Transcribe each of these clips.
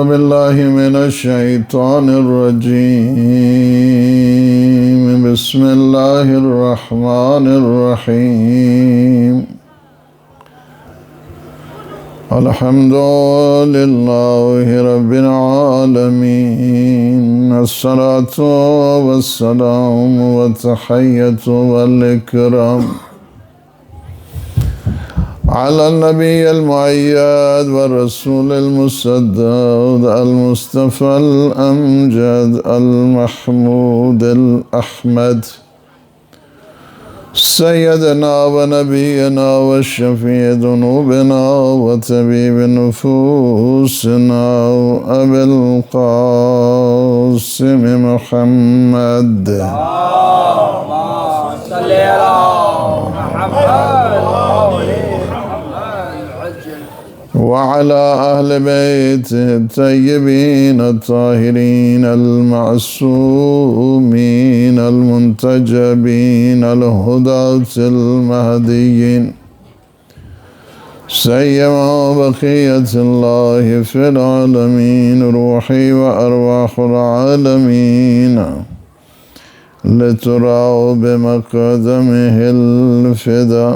بالله من الشيطان الرجيم. بسم الله الرحمن الرحيم. الحمد لله رب العالمين. الصلاة والسلام والتحية والإكرام على النبي المؤيد والرسول المسدد المصطفى الأمجد المحمود الأحمد سيدنا ونبينا والشفيع ذنوبنا وطبيب نفوسنا أبي القاسم محمد اللهم صل على محمد وعلى أهل بيته الطيبين الطاهرين المعصومين المنتجبين الهداة المهديين سيما بقية الله في العالمين روحي وأرواح العالمين لتروا بمقدمه الفداء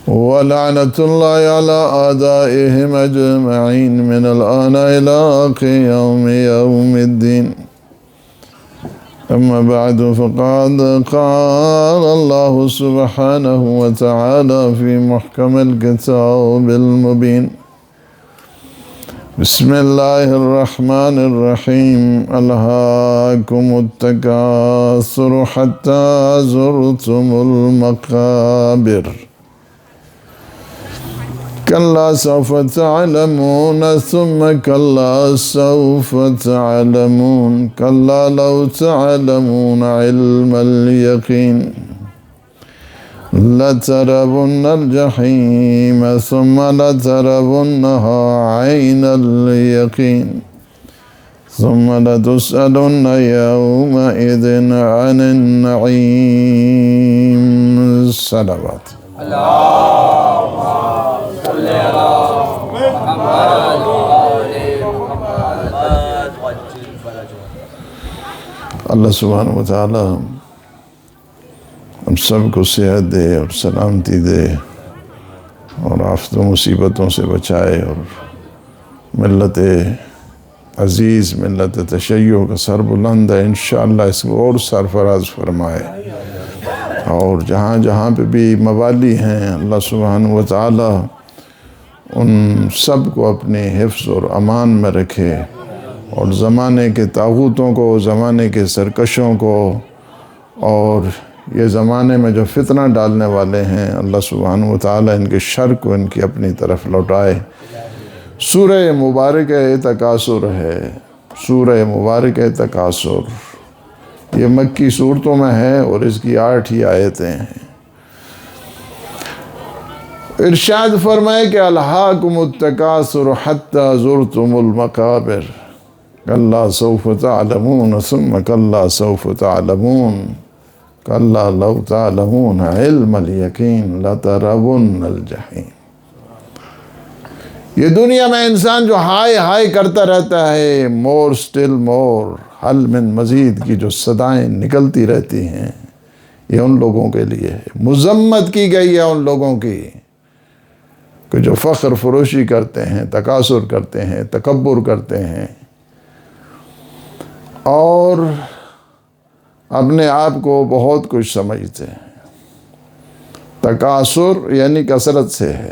ولعنة الله على أعدائهم أجمعين من الآن إلى قيام يوم الدين. أما بعد فقد قال الله سبحانه وتعالى في محكم الكتاب المبين. بسم الله الرحمن الرحيم. ألهاكم التكاثر حتى زرتم المقابر كلا سوف تعلمون ثم كلا سوف تعلمون كلا لو تعلمون علم اليقين لترون الجحيم ثم لترونها عين اليقين ثم لتسألن يومئذ عن النعيم. الصلوات. اللہ سبحانہ وتعالی ہم سب کو صحت دے اور سلامتی دے اور آفت و مصیبتوں سے بچائے اور ملت عزیز ملت تشیع کا سر بلند ہے انشاءاللہ اس کو اور سرفراز فرمائے. اور جہاں جہاں پہ بھی موالی ہیں اللہ سبحانہ وتعالی ان سب کو اپنے حفظ اور امان میں رکھے اور زمانے کے طاغوتوں کو زمانے کے سرکشوں کو اور یہ زمانے میں جو فتنہ ڈالنے والے ہیں اللہ سبحانہ وتعالی ان کے شر کو ان کی اپنی طرف لوٹائے. سورہ مبارکہ تکاثر ہے. سورہ مبارکہ تکاثر یہ مکی صورتوں میں ہے اور اس کی 8 ہی آیتیں ہیں. ارشاد فرمائے کہ الہاکم التکاثر حتی زرتم المقابر کلا سوف تعلمون ثم کلا سوف تعلمون کلا لو تعلمون علم الیقین لترون الجحیم. یہ دنیا میں انسان جو ہائے ہائے کرتا رہتا ہے مور سٹل مور حل من مزید کی جو صدائیں نکلتی رہتی ہیں یہ ان لوگوں کے لیے ہے. مذمت کی گئی ہے ان لوگوں کی کہ جو فخر فروشی کرتے ہیں تکاثر کرتے ہیں تکبر کرتے ہیں اور اپنے آپ کو بہت کچھ سمجھتے ہیں. تکاثر یعنی کثرت سے ہے.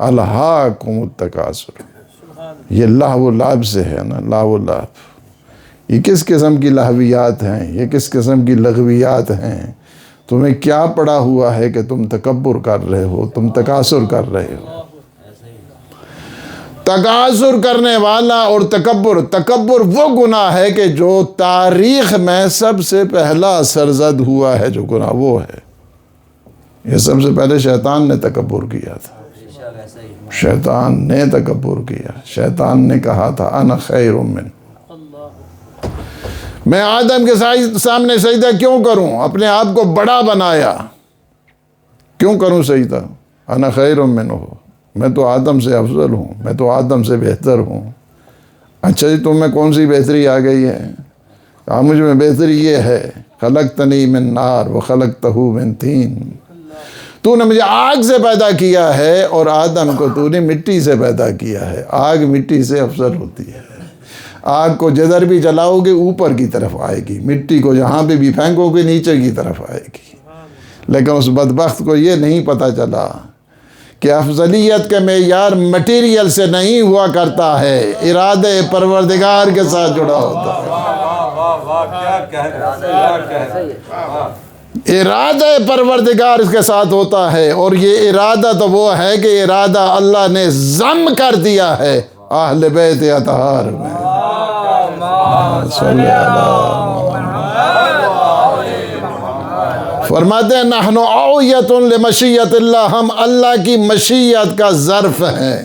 الہاکم التکاثر یہ لہو و لعب سے ہے نا. لہو و لعب یہ کس قسم کی لہویات ہیں یہ کس قسم کی لغویات ہیں. تمہیں کیا پڑا ہوا ہے کہ تم تکبر کر رہے ہو تم تکاثر کر رہے ہو. تکاثر کرنے والا اور تکبر وہ گناہ ہے کہ جو تاریخ میں سب سے پہلا سرزد ہوا ہے جو گناہ وہ ہے. یہ سب سے پہلے شیطان نے تکبر کیا تھا. شیطان نے تکبر کیا. شیطان نے کہا تھا انا خیر من. میں آدم کے سامنے سجدہ کیوں کروں. اپنے آپ کو بڑا بنایا. کیوں کروں سجدہ. انا خیر منہ. میں تو آدم سے افضل ہوں. میں تو آدم سے بہتر ہوں. اچھا جی تم میں کون سی بہتری آ گئی ہے؟ کہا مجھ میں بہتری یہ ہے، خلقتنی من نار و خلقتہ من طین، تو نے مجھے آگ سے پیدا کیا ہے اور آدم کو تو نے مٹی سے پیدا کیا ہے۔ آگ مٹی سے افضل ہوتی ہے، آگ کو جدھر بھی جلاؤ گے اوپر کی طرف آئے گی، مٹی کو جہاں پہ بھی پھینکو گے نیچے کی طرف آئے گی۔ لیکن اس بدبخت کو یہ نہیں پتہ چلا کہ افضلیت کا معیار مٹیریل سے نہیں ہوا کرتا ہے، ارادہ پروردگار کے ساتھ جڑا ہوتا ہے، ارادہ پروردگار کے ساتھ ہوتا ہے، اور یہ ارادہ تو وہ ہے کہ ارادہ اللہ نے ضم کر دیا ہے اہل بیت اطہار میں۔ صلی اللہ فرماتے ہیں نحن اویت لمشیت اللہ، ہم اللہ کی مشیت کا ظرف ہیں،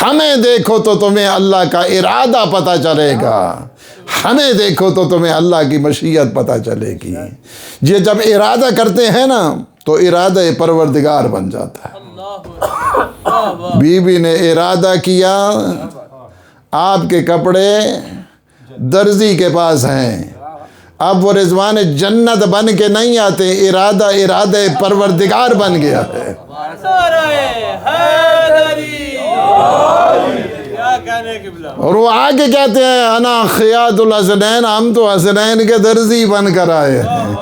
ہمیں دیکھو تو تمہیں اللہ کا ارادہ پتہ چلے گا، ہمیں دیکھو تو تمہیں اللہ کی مشیت پتہ چلے گی۔ یہ جب ارادہ کرتے ہیں نا تو ارادہ پروردگار بن جاتا ہے۔ بی بی نے ارادہ کیا آپ کے کپڑے درزی کے پاس ہیں، اب وہ رضوان جنت بن کے نہیں آتے، ارادہ پروردگار بن گیا ہے۔ اور وہ آگے کہتے ہیں انا خیاط الحسنین، ہم تو حسنین کے درزی بن کر آئے ہیں۔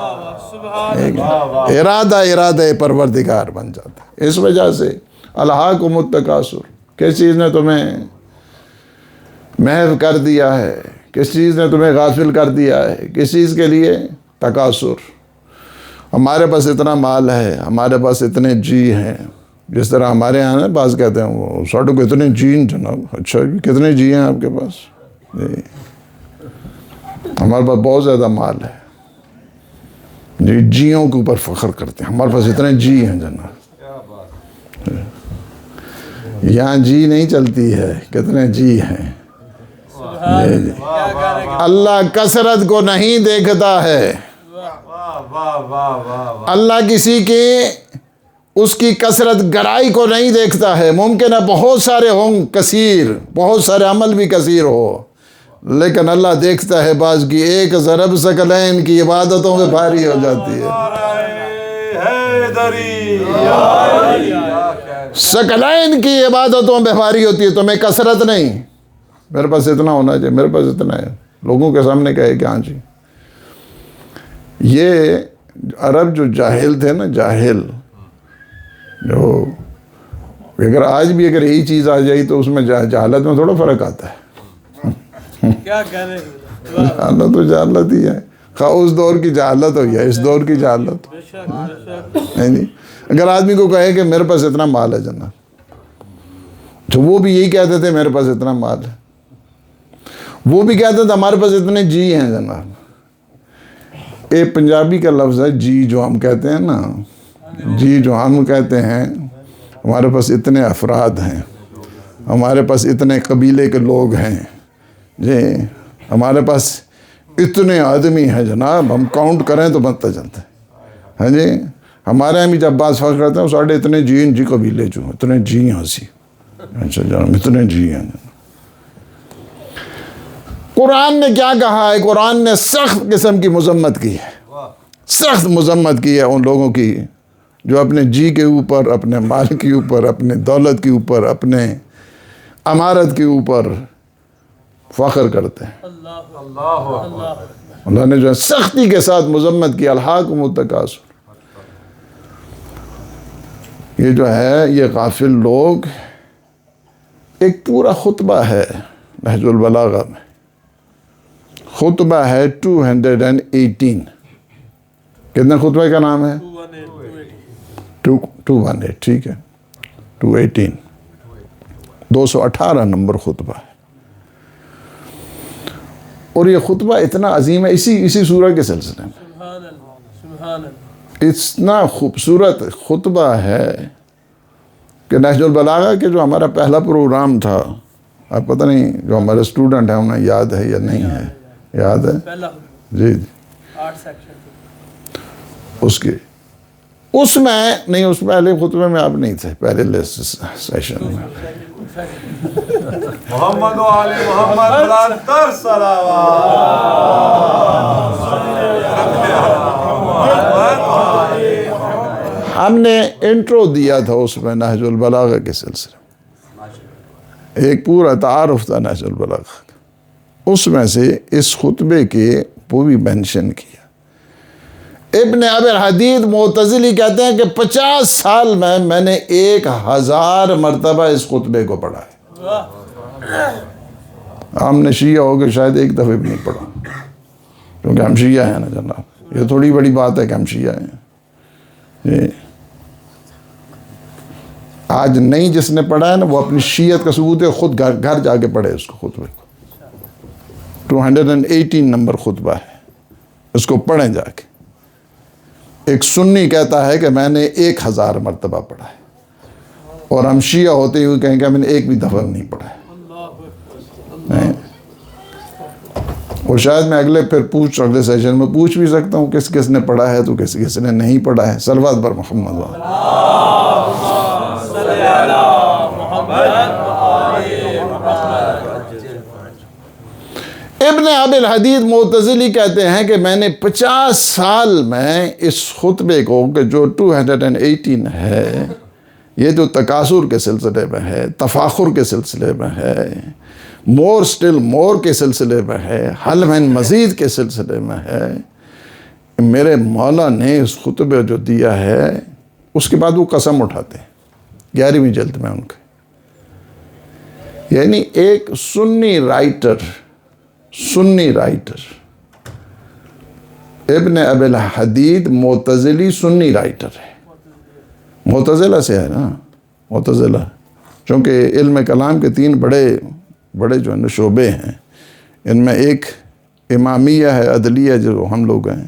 ارادہ پروردگار بن جاتا ہے۔ اس وجہ سے الہاکم التکاثر، کس چیز نے تمہیں محو کر دیا ہے، کس چیز نے تمہیں غافل کر دیا ہے، کس چیز کے لیے؟ تکاثر۔ ہمارے پاس اتنا مال ہے، ہمارے پاس اتنے جی ہیں، جس طرح ہمارے یہاں نا بعض کہتے ہیں وہ ساٹو کو اتنے جی ہیں جناب۔ اچھا کتنے جی ہیں آپ کے پاس؟ جی ہمارے پاس بہت زیادہ مال ہے جی، جیوں کے اوپر فخر کرتے ہیں، ہمارے پاس اتنے جی ہیں جناب۔ یہاں جی نہیں چلتی ہے، کتنے جی ہیں۔ اللہ کثرت کو نہیں دیکھتا ہے، اللہ کسی کے اس کی کثرت گرائی کو نہیں دیکھتا ہے۔ ممکن ہے بہت سارے ہوں کثیر، بہت سارے عمل بھی کثیر ہو، لیکن اللہ دیکھتا ہے بعض کی ایک ضرب ثقلین کی عبادتوں میں بھاری ہو جاتی ہے۔ ثقلین کی عبادتوں میں بھاری ہوتی ہے، تمہیں کثرت نہیں، میرے پاس اتنا ہونا چاہیے، میرے پاس اتنا ہے، لوگوں کے سامنے کہے کہ ہاں جی۔ یہ عرب جو جاہل تھے نا، جاہل جو اگر آج بھی اگر یہی چیز آ جائی تو اس میں جہالت میں تھوڑا فرق آتا ہے۔ کیا کہنے جہالت تو جہالت ہی ہے، خواہ اس دور کی جہالت ہو یا اس دور کی جہالت نہیں۔ اگر آدمی کو کہے کہ میرے پاس اتنا مال ہے جناب، تو وہ بھی یہی کہتے تھے میرے پاس اتنا مال ہے، وہ بھی کہتے تھے ہمارے پاس اتنے جی ہیں جناب۔ ایک پنجابی کا لفظ ہے جی، جو ہم کہتے ہیں نا، جی جو ہم کہتے ہیں ہمارے پاس اتنے افراد ہیں، ہمارے پاس اتنے قبیلے کے لوگ ہیں جی، ہمارے پاس اتنے آدمی ہیں جناب، ہم کاؤنٹ کریں تو بنتا چلتا ہے۔ ہاں جی، ہمارے یہاں بھی جب بعض فرق کرتے ہیں ساڑھے اتنے جی ہیں جی، قبیلے جو اتنے جی ہیں ہنسی، اچھا جناب اتنے جی ہیں۔ قرآن نے کیا کہا ہے؟ قرآن نے سخت قسم کی مذمت کی ہے، سخت مذمت کی ہے ان لوگوں کی جو اپنے جی کے اوپر، اپنے مال کے اوپر، اپنے دولت کے اوپر، اپنے امارت کے اوپر فخر کرتے ہیں۔ اللہ نے جو ہے سختی کے ساتھ مذمت کی، الہاکم التکاثر۔ یہ جو ہے یہ غافل لوگ، ایک پورا خطبہ ہے نہج البلاغہ میں، خطبہ ہے 218۔ کتنے خطبے کا نام ہے؟ 218، ٹھیک ہے، 218 218 نمبر خطبہ ہے۔ اور یہ خطبہ اتنا عظیم ہے، اسی سورہ کے سلسلے میں اتنا خوبصورت خطبہ ہے کہ نہج البلاغہ کے جو ہمارا پہلا پروگرام تھا، آپ پتہ نہیں جو ہمارے اسٹوڈنٹ ہیں انہیں یاد ہے یا نہیں ہے؟ یاد ہے جی جی، اس میں نہیں، اس پہلے خطبے میں آپ نہیں تھے، پہلے سیشن میں محمد و آل محمد بلندتر صلوات. ہم نے انٹرو دیا تھا اس میں نہج البلاغہ کے سلسلے میں، ایک پورا تعارف تھا نہج البلاغہ کا، اس میں سے اس خطبے کے وہ بھی مینشن کیا. ابن ابی الحدید معتزلی کہتے ہیں کہ 50 سال میں نے 1000 مرتبہ اس خطبے کو پڑھا ہے. ہم نے شیعہ ہو کے شاید ایک دفعہ بھی نہیں پڑھا، کیونکہ ہم شیعہ ہیں نا جناب، یہ تھوڑی بڑی بات ہے کہ ہم شیعہ ہیں. آج نہیں جس نے پڑھا ہے نا وہ اپنی شیعت کا ثبوت ہے، خود گھر جا کے پڑھے اس کو خطبے کو. 218 نمبر خطبہ ہے، اس کو پڑھیں جا کے. ایک سنی کہتا ہے کہ میں نے 1000 مرتبہ پڑھا ہے، اور ہم شیعہ ہوتے ہوئے کہیں کہ میں نے ایک بھی دفعہ نہیں پڑھا ہے. اور شاید میں اگلے سیشن میں پوچھ بھی سکتا ہوں کس کس نے پڑھا ہے تو کس نے نہیں پڑھا ہے. صلوات بر محمد. ابن ابی الحدید معتزلی کہتے ہیں کہ میں نے 50 سال میں اس خطبے کو کہ جو 218 ہے، یہ جو تکاثر کے سلسلے میں ہے، تفاخر کے سلسلے میں ہے، مور سٹل مور کے سلسلے میں ہے، حل من مزید کے سلسلے میں ہے، میرے مولا نے اس خطبے جو دیا ہے اس کے بعد وہ قسم اٹھاتے ہیں 11ویں جلد میں ان کے. یعنی ایک سنی رائٹر ابن ابی الحدید معتزلی سنی رائٹر ہے. معتزلہ سے ہے نا، معتزلہ چونکہ علم کلام کے 3 بڑے جو ہے شعبے ہیں، ان میں ایک امامیہ ہے، عدلیہ جو ہم لوگ ہیں،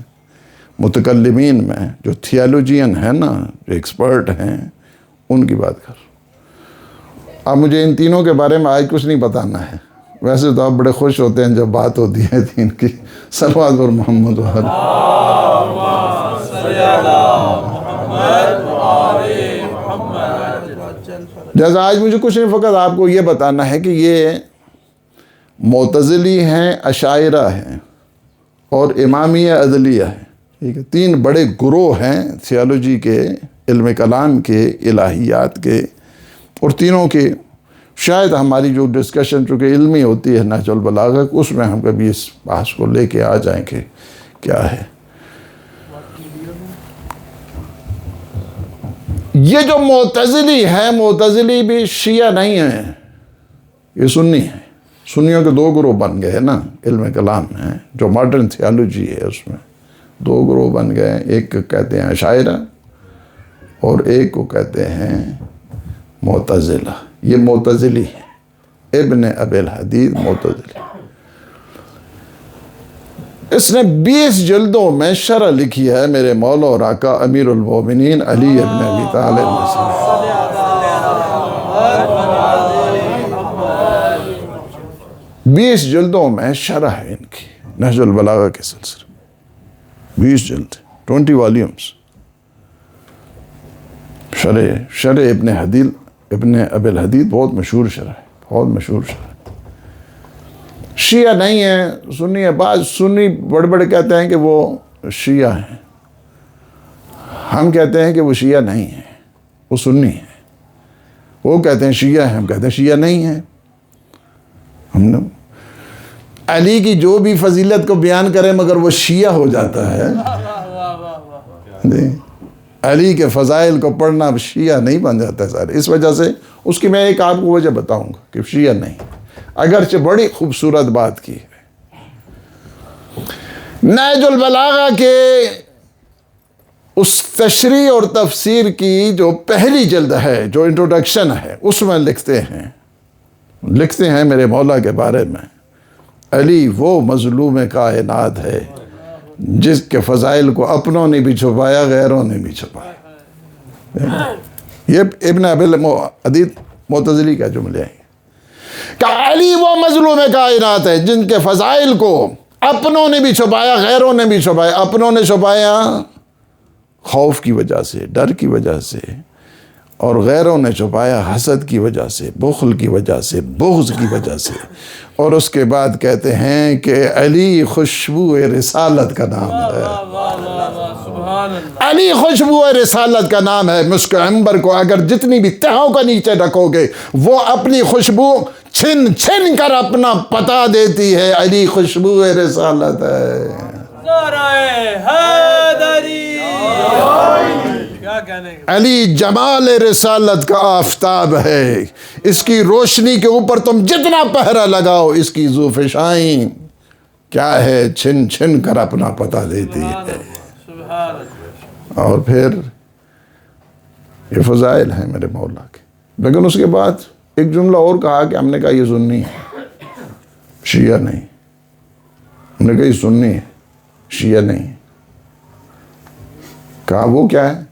متکلمین میں جو تھیالوجین ہیں نا، جو ایکسپرٹ ہیں، ان کی بات کر. اب مجھے ان تینوں کے بارے میں آج کچھ نہیں بتانا ہے، ویسے تو آپ بڑے خوش ہوتے ہیں جب بات ہوتی ہے دین کی. صلوات بر محمد. جیسا آج مجھے کچھ نہیں، فقط آپ کو یہ بتانا ہے کہ یہ معتزلی ہیں، اشاعرہ ہیں، اور امامیہ عدلیہ ہیں. ٹھیک ہے، 3 بڑے گروہ ہیں تھیالوجی کے، علم کلام کے، الہیات کے، اور تینوں کے شاید ہماری جو ڈسکشن چونکہ علمی ہوتی ہے نہج البلاغہ، اس میں ہم کبھی اس بحث کو لے کے آ جائیں کہ کیا ہے. یہ جو معتزلی ہے، معتزلی بھی شیعہ نہیں ہیں، یہ سنی ہیں. سنیوں کے 2 گروہ بن گئے نا علم کلام میں، جو ماڈرن تھیالوجی ہے اس میں 2 گروہ بن گئے. ایک کہتے ہیں اشاعرہ اور ایک کو کہتے ہیں معتزلہ. یہ معتزلی ہے، ابن ابی الحدید معتزلی. اس نے 20 جلدوں میں شرح لکھی ہے میرے مولا اور آقا امیر المومنین علی ابن ابی طالب. 20 جلدوں میں شرح ہے ان کی نہج البلاغہ کے سلسلے. 20 جلد، 20 والیومز. شرح ابن ابی الحدید بہت مشہور شرح ہے، بہت مشہور شرح. شیعہ نہیں ہے، سنی ہے. بعض سنی بڑے کہتے ہیں کہ وہ شیعہ ہیں، ہم کہتے ہیں کہ وہ شیعہ نہیں ہیں، وہ سنی ہیں. وہ کہتے ہیں شیعہ ہیں، ہم کہتے ہیں شیعہ نہیں ہیں. ہم نے علی کی جو بھی فضیلت کو بیان کرے مگر وہ شیعہ ہو جاتا ہے. علی کے فضائل کو پڑھنا شیعہ نہیں بن جاتا ہے سارے. اس وجہ سے اس کی میں ایک آپ کو وجہ بتاؤں گا کہ شیعہ نہیں، اگرچہ بڑی خوبصورت بات کی ہے. نہج البلاغہ کے اس تشریح اور تفسیر کی جو پہلی جلد ہے، جو انٹروڈکشن ہے، اس میں لکھتے ہیں میرے مولا کے بارے میں، علی وہ مظلوم کائنات ہے جس کے فضائل کو اپنوں نے بھی چھپایا، غیروں نے بھی چھپایا. یہ ابن ابی الحدید معتزلی کا جملے ہیں کہ علی وہ مظلوم کائنات ہے جن کے فضائل کو اپنوں نے بھی چھپایا، غیروں نے بھی چھپایا. اپنوں نے چھپایا خوف کی وجہ سے، ڈر کی وجہ سے، اور غیروں نے چھپایا حسد کی وجہ سے، بخل کی وجہ سے، بغض کی وجہ سے۔ اور اس کے بعد کہتے ہیں کہ علی خوشبو رسالت کا نام ہے، علی خوشبو رسالت کا نام ہے۔ مسک عنبر کو اگر جتنی بھی تہوں کا نیچے رکھو گے وہ اپنی خوشبو چھن چھن کر اپنا پتا دیتی ہے، علی خوشبو رسالت ہے۔ نعرہ حیدری، کیا کہنے گے؟ علی جمال رسالت کا آفتاب ہے، اس کی روشنی کے اوپر تم جتنا پہرا لگاؤ اس کی ذوفشائیں کیا ہے، چھن چھن کر اپنا پتا دیتی ہے۔ سبحان اللہ۔ اور پھر یہ فضائل ہیں میرے مولا کے۔ لیکن اس کے بعد ایک جملہ اور کہا کہ ہم نے کہا یہ سنی ہے، شیعہ نہیں۔ ہم نے کہا یہ سنی ہے، شیعہ نہیں۔ کہا وہ کیا ہے؟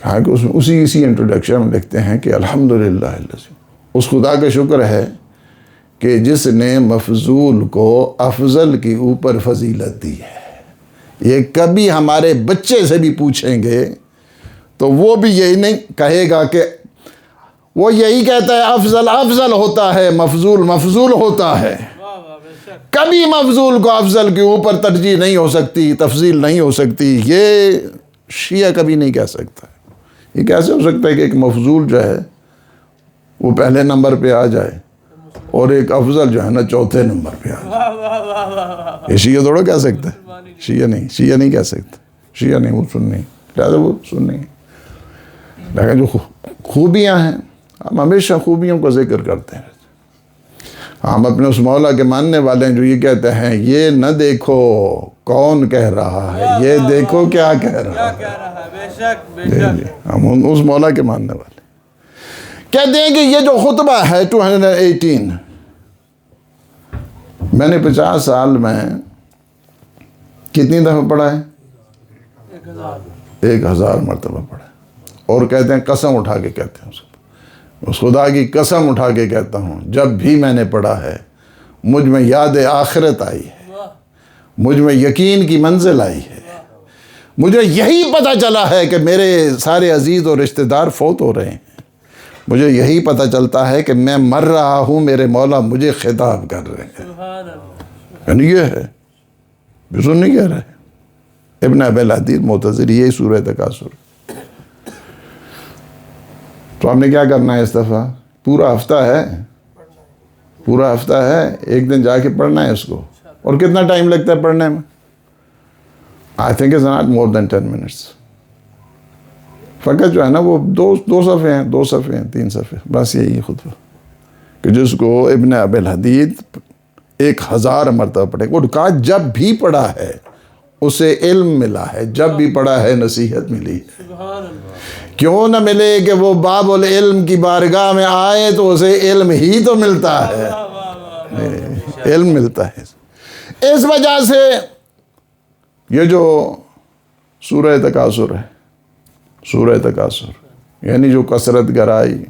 کہا کہ اس میں اسی انٹروڈکشن میں لکھتے ہیں کہ الحمدللہ اس خدا کا شکر ہے کہ جس نے مفضول کو افضل کے اوپر فضیلت دی ہے۔ یہ کبھی ہمارے بچے سے بھی پوچھیں گے تو وہ بھی یہی نہیں کہے گا کہ وہ یہی کہتا ہے افضل افضل ہوتا ہے، مفضول مفضول ہوتا ہے۔ کبھی مفضول کو افضل کے اوپر ترجیح نہیں ہو سکتی، تفضیل نہیں ہو سکتی، یہ شیعہ کبھی نہیں کہہ سکتا۔ یہ کیسے ہو سکتا ہے کہ ایک مفضول جو ہے وہ پہلے نمبر پہ آ جائے اور ایک افضل جو ہے نا چوتھے نمبر پہ آ جائے؟ یہ شیعہ تھوڑا کہہ سکتا ہے، شیعہ نہیں کہہ سکتا، شیعہ نہیں، وہ سنی، لہٰذا وہ سنی۔ لیکن جو خوبیاں ہیں ہم ہمیشہ خوبیوں کا ذکر کرتے ہیں۔ ہم اپنے اس مولا کے ماننے والے ہیں جو یہ کہتے ہیں یہ نہ دیکھو کون کہہ رہا ہے، یہ دیکھو کیا کہہ رہا ہے۔ بے شک بے شک۔ ہم اس مولا کے ماننے والے کہتے ہیں کہ یہ جو خطبہ ہے 218 میں نے 50 سال میں کتنی دفعہ پڑھا ہے؟ 1000 مرتبہ پڑھا ہے۔ اور کہتے ہیں قسم اٹھا کے کہتے ہیں اس خدا کی قسم اٹھا کے کہتا ہوں جب بھی میں نے پڑھا ہے مجھ میں یاد آخرت آئی ہے، مجھ میں یقین کی منزل آئی ہے، مجھے یہی پتہ چلا ہے کہ میرے سارے عزیز اور رشتہ دار فوت ہو رہے ہیں، مجھے یہی پتہ چلتا ہے کہ میں مر رہا ہوں، میرے مولا مجھے خطاب کر رہے ہیں۔ یعنی یہ ہے بزن نہیں کہہ رہے ابن ابی الحدید معتزلی، یہی سورہ تکاثر۔ تو ہم نے کیا کرنا ہے اس دفعہ؟ پورا ہفتہ ہے، ایک دن جا کے پڑھنا ہے اس کو۔ اور کتنا ٹائم لگتا ہے پڑھنے میں؟ I think it's not more than 10 minutes۔ فقط جو ہے نا وہ دو صفحے ہیں، 2 صفحے ہیں، 3 صفحے، بس یہی خطبہ کہ جس کو ابن ابی الحدید 1000 مرتبہ پڑھے۔ وہ کہا جب بھی پڑھا ہے اسے علم ملا ہے، جب بھی پڑھا ہے نصیحت ملی ہے۔ کیوں نہ ملے کہ وہ باب العلم کی بارگاہ میں آئے تو اسے علم ہی تو ملتا ہے، علم ملتا ہے۔ اس وجہ سے یہ جو سورہ تکاثر ہے، سورہ تکاثر یعنی جو کثرت گرائی،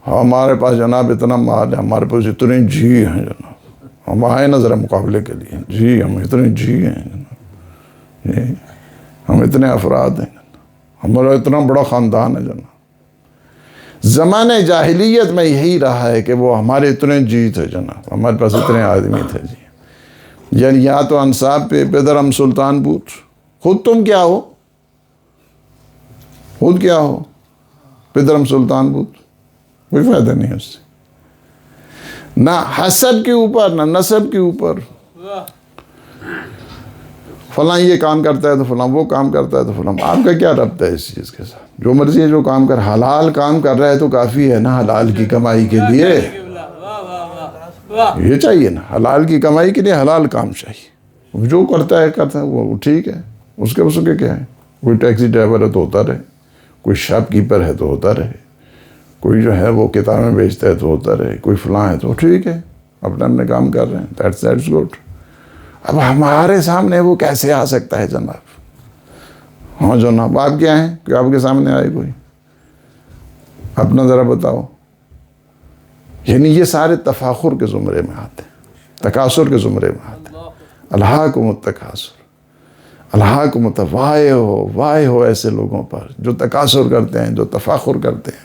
ہمارے پاس جناب اتنا مال ہے، ہمارے پاس اتنے جی ہیں جناب، ہم آئے نا ذرا مقابلے کے لیے، جی ہم اتنے جی ہیں جناب، جی ہم اتنے افراد ہیں، ہمارا اتنا بڑا خاندان ہے جناب۔ زمانے جاہلیت میں یہی رہا ہے کہ وہ ہمارے اتنے جی تھے جناب، ہمارے پاس اتنے آدمی تھے جی۔ یعنی یا تو انصاب پہ پدرم سلطان پوت، خود تم کیا ہو، خود کیا ہو، پدرم سلطان پوت، کوئی فائدہ نہیں ہے اس سے، نہ حسب کے اوپر نہ نسب کے اوپر۔ فلاں یہ کام کرتا ہے تو فلاں وہ کام کرتا ہے تو فلاں، آپ کا کیا ربط ہے اس چیز کے ساتھ؟ جو مرضی ہے جو کام کر، حلال کام کر رہا ہے تو کافی ہے نا حلال کی کمائی کے لیے، یہ چاہیے نا حلال کی کمائی کے لیے حلال کام چاہیے۔ جو کرتا ہے وہ ٹھیک ہے، اس کے کیا ہے؟ کوئی ٹیکسی ڈرائیور ہے تو ہوتا رہے، کوئی شاپ کیپر ہے تو ہوتا رہے، کوئی جو ہے وہ کتابیں بیچتا ہے تو ہوتا رہے، کوئی فلاں ہے تو ٹھیک ہے، اپنے کام کر رہے ہیں، دیٹس گڈ۔ اب ہمارے سامنے وہ کیسے آ سکتا ہے جناب؟ ہاں جناب آپ کیا ہیں کہ آپ کے سامنے آئے کوئی؟ اپنا ذرا بتاؤ۔ یعنی یہ سارے تفاخر کے زمرے میں آتے ہیں، تکاثر کے زمرے میں آتے ہیں۔ الہاکم التکاثر، الہاکم واہ ہو ایسے لوگوں پر جو تکاثر کرتے ہیں، جو تفاخر کرتے ہیں۔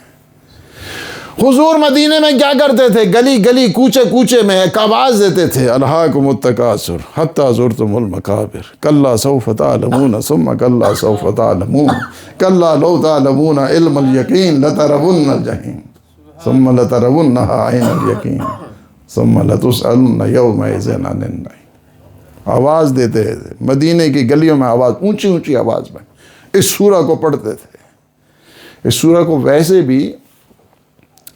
حضور مدینے میں کیا کرتے تھے؟ گلی گلی کوچے کوچے میں ایک آواز دیتے تھے، الہاکم التکاثر حتی زرتم المقابر کلا سوف تعلمون ثم کلا سوف تعلمون کلا لو تعلمون علم الیقین لترون الجحیم ثم لترونها عین الیقین ثم لتسألن یومئذ عن النعیم۔ آواز دیتے تھے مدینے کی گلیوں میں، آواز اونچی اونچی آواز میں اس سورہ کو پڑھتے تھے۔ اس سورہ کو ویسے بھی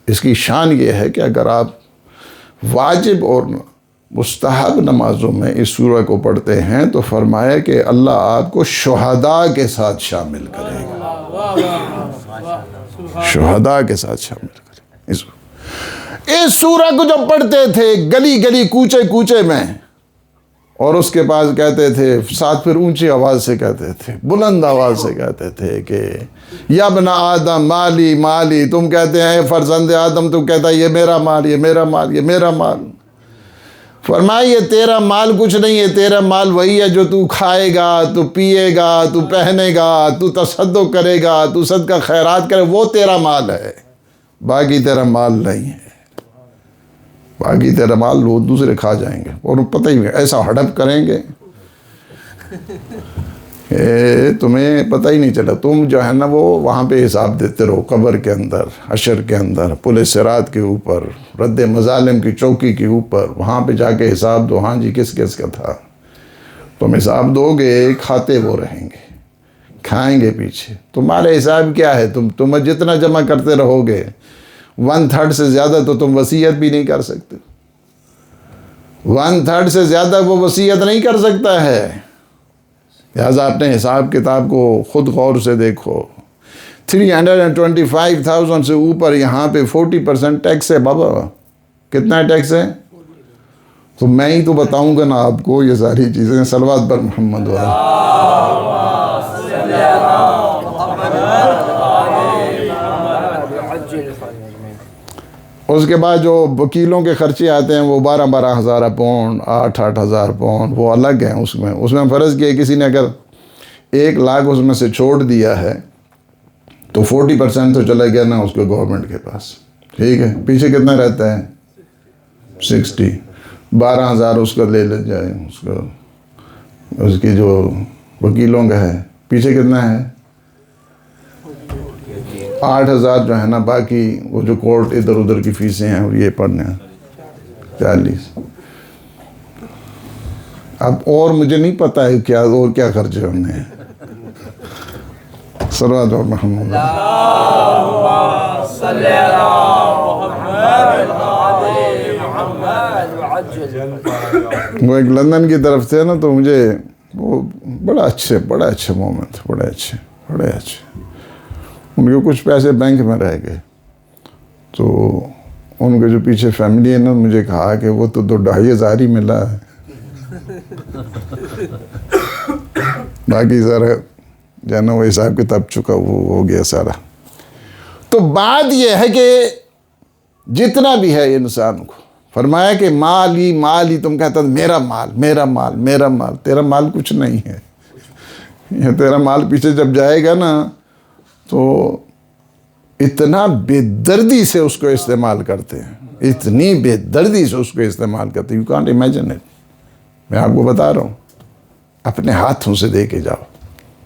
اس کی شان یہ ہے کہ اگر آپ واجب اور مستحب نمازوں میں اس سورہ کو پڑھتے ہیں تو فرمایا کہ اللہ آپ کو شہداء کے ساتھ شامل کرے گا، شہداء کے ساتھ شامل کرے گا۔ اس سورہ کو جب پڑھتے تھے گلی گلی کوچے کوچے میں، اور اس کے پاس کہتے تھے، ساتھ پھر اونچی آواز سے کہتے تھے، بلند آواز سے کہتے تھے کہ یا ابن آدم مالی مالی، تم کہتے ہیں فرزند آدم، تم کہتا ہے یہ میرا مال، یہ میرا مال، یہ میرا مال۔ فرمایا یہ تیرا مال کچھ نہیں ہے، تیرا مال وہی ہے جو تو کھائے گا، تو پیے گا، تو پہنے گا، تو تصدق کرے گا، تو صدقہ خیرات کرے، وہ تیرا مال ہے، باقی تیرا مال نہیں ہے، باقی تیرا مال وہ دوسرے کھا جائیں گے، اور پتہ ہی ایسا ہڑپ کریں گے تمہیں پتہ ہی نہیں چلا۔ تم جو ہے نا وہ وہاں پہ حساب دیتے رہو، قبر کے اندر، حشر کے اندر، پل صراط کے اوپر، رد مظالم کی چوکی کے اوپر، وہاں پہ جا کے حساب دو، ہاں جی کس کس کا تھا۔ تم حساب دو گے، کھاتے وہ رہیں گے، کھائیں گے پیچھے۔ تمہارے حساب کیا ہے؟ تم جتنا جمع کرتے رہو گے 1/3 سے زیادہ تو تم وصیت بھی نہیں کر سکتے، 1/3 سے زیادہ وہ وصیت نہیں کر سکتا ہے۔ لہٰذا اپنے حساب کتاب کو خود غور سے دیکھو۔ 325,000 سے اوپر یہاں پہ 40% ٹیکس ہے بابا۔ کتنا ٹیکس ہے؟ تو میں ہی تو بتاؤں گا نا آپ کو یہ ساری چیزیں۔ صلوات پر محمد اس کے بعد جو وکیلوں کے خرچے آتے ہیں وہ 12,000 پاؤنڈ، 8,000 پاؤنڈ، وہ الگ ہیں۔ اس میں فرض کیا کسی نے اگر 1 لاکھ اس میں سے چھوڑ دیا ہے تو 40% تو چلا گیا نا اس کو گورنمنٹ کے پاس، ٹھیک ہے۔ پیچھے کتنا رہتا ہے؟ 60، 12,000 اس کا لے جائے، اس کی جو وکیلوں کا ہے، پیچھے کتنا ہے؟ 8,000 جو ہے نا، باقی وہ جو کورٹ ادھر ادھر کی فیسیں ہیں اور یہ پڑھنے ہیں 40۔ اب اور مجھے نہیں پتا ہے کیا اور کیا خرچے ہونے ہیں۔ صلوات محمد۔ وہ ایک لندن کی طرف سے نا، تو مجھے وہ بڑا اچھے مومنٹ، بڑے اچھے۔ ان کے کچھ پیسے بینک میں رہ گئے، تو ان کے جو پیچھے فیملی ہے نا، مجھے کہا کہ وہ تو 2,500 ہی ملا ہے، باقی سارا جو ہے نا وہ حساب کتاب چکا وہ ہو گیا سارا۔ تو بات یہ ہے کہ جتنا بھی ہے انسان کو فرمایا کہ مال ہی تم کہتا میرا مال، تیرا مال کچھ نہیں ہے۔ یہ تیرا مال پیچھے جب جائے گا نا تو اتنا بے دردی سے اس کو استعمال کرتے ہیں، اتنی بے دردی سے اس کو استعمال کرتے ہیں، یو کانٹ امیجن اٹ۔ میں آپ کو بتا رہا ہوں، اپنے ہاتھوں سے دے کے جاؤ۔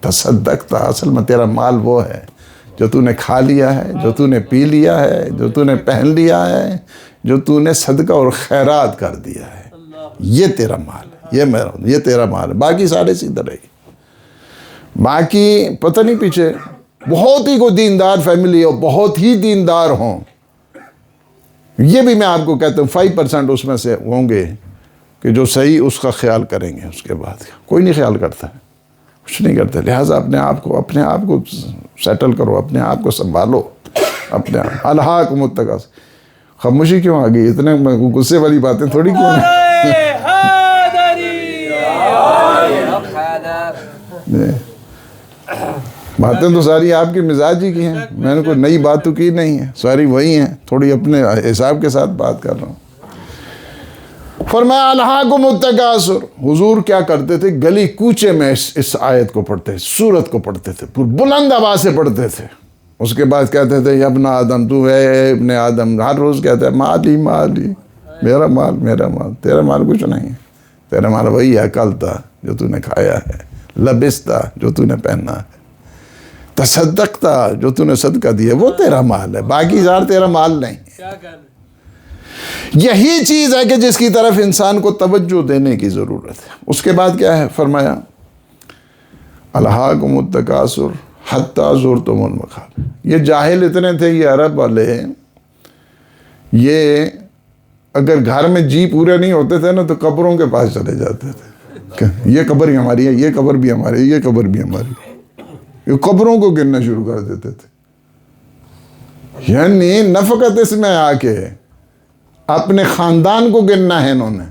تصدقت، اصل میں تیرا مال وہ ہے جو تو نے کھا لیا ہے، جو تو نے پی لیا ہے، جو تو نے پہن لیا ہے، جو تو نے صدقہ اور خیرات کر دیا ہے، یہ تیرا مال ہے، یہ تیرا مال ہے۔ باقی سارے سیدھے رہے گی۔ باقی پتہ نہیں پیچھے بہت ہی کوئی دیندار فیملی ہو، بہت ہی دیندار ہوں، یہ بھی میں آپ کو کہتا ہوں 5% اس میں سے ہوں گے کہ جو صحیح اس کا خیال کریں گے۔ اس کے بعد کوئی نہیں خیال کرتا ہے، کچھ نہیں کرتا۔ لہٰذا اپنے آپ کو سیٹل کرو، اپنے آپ کو سنبھالو، اپنے الہاکم التکاثر۔ خاموشی کیوں آ گئی؟ اتنے غصے والی باتیں تھوڑی کیوں ہیں؟ باتیں تو ساری آپ کی مزاج ہی کی ہیں، میں نے کوئی نئی بات تو کی نہیں ہے، ساری وہی ہیں، تھوڑی اپنے حساب کے ساتھ بات کر رہا ہوں۔ فرمایا الہاکم التکاثر، حضور کیا کرتے تھے؟ گلی کوچے میں اس آیت کو پڑھتے، سورت کو پڑھتے تھے، بلند آواز سے پڑھتے تھے۔ اس کے بعد کہتے تھے یا ابن آدم، تو ہے ابن آدم، ہر روز کہتے ہیں مالی مالی، میرا مال میرا مال، تیرا مال کچھ نہیں ہے، تیرا مال وہی عقل تھا جو تو نے کھایا ہے، لبس تھا جو تو نے پہنا ہے، تصدق تھا جو تو نے صدقہ دیا، وہ تیرا مال ہے، باقی زار تیرا مال نہیں ہے۔ کیا کہنے؟ یہی چیز ہے کہ جس کی طرف انسان کو توجہ دینے کی ضرورت ہے۔ اس کے بعد کیا ہے؟ فرمایا الہاکم التکاثر حتی زرتم المقابر۔ یہ جاہل اتنے تھے، یہ عرب والے، یہ اگر گھر میں جی پورے نہیں ہوتے تھے نا تو قبروں کے پاس چلے جاتے تھے، یہ قبر ہی ہماری ہے، یہ قبر بھی ہماری ہے، یہ قبر بھی ہماری ہے، یہ قبروں کو گننا شروع کر دیتے تھے۔ یعنی نفقت اس میں آ کے اپنے خاندان کو گننا ہے انہوں نے،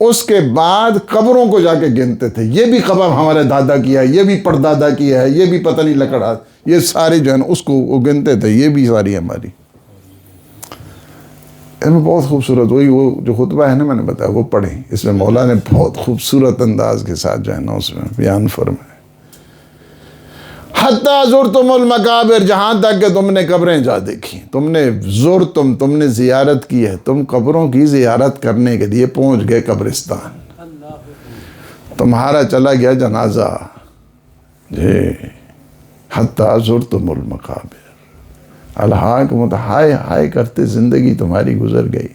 اس کے بعد قبروں کو جا کے گنتے تھے، یہ بھی قبر ہمارے دادا کی ہے، یہ بھی پردادا کی ہے، یہ بھی پتہ نہیں لکڑا، یہ سارے جو ہے نا اس کو وہ گنتے تھے، یہ بھی ساری ہماری۔ اس میں بہت خوبصورت وہی وہ جو خطبہ ہے نا میں نے بتایا وہ پڑھیں، اس میں مولا نے بہت خوبصورت انداز کے ساتھ جو ہے نا اس میں بیان فرمائے حتی زرتم المقابر، جہاں تک کہ تم نے قبریں جا دیکھی، تم نے زرتم، تم نے زیارت کی ہے، تم قبروں کی زیارت کرنے کے لیے پہنچ گئے قبرستان، تمہارا چلا گیا جنازہ جی، حتی زرتم المقابر الحاکم، ہائے ہائے کرتے زندگی تمہاری گزر گئی۔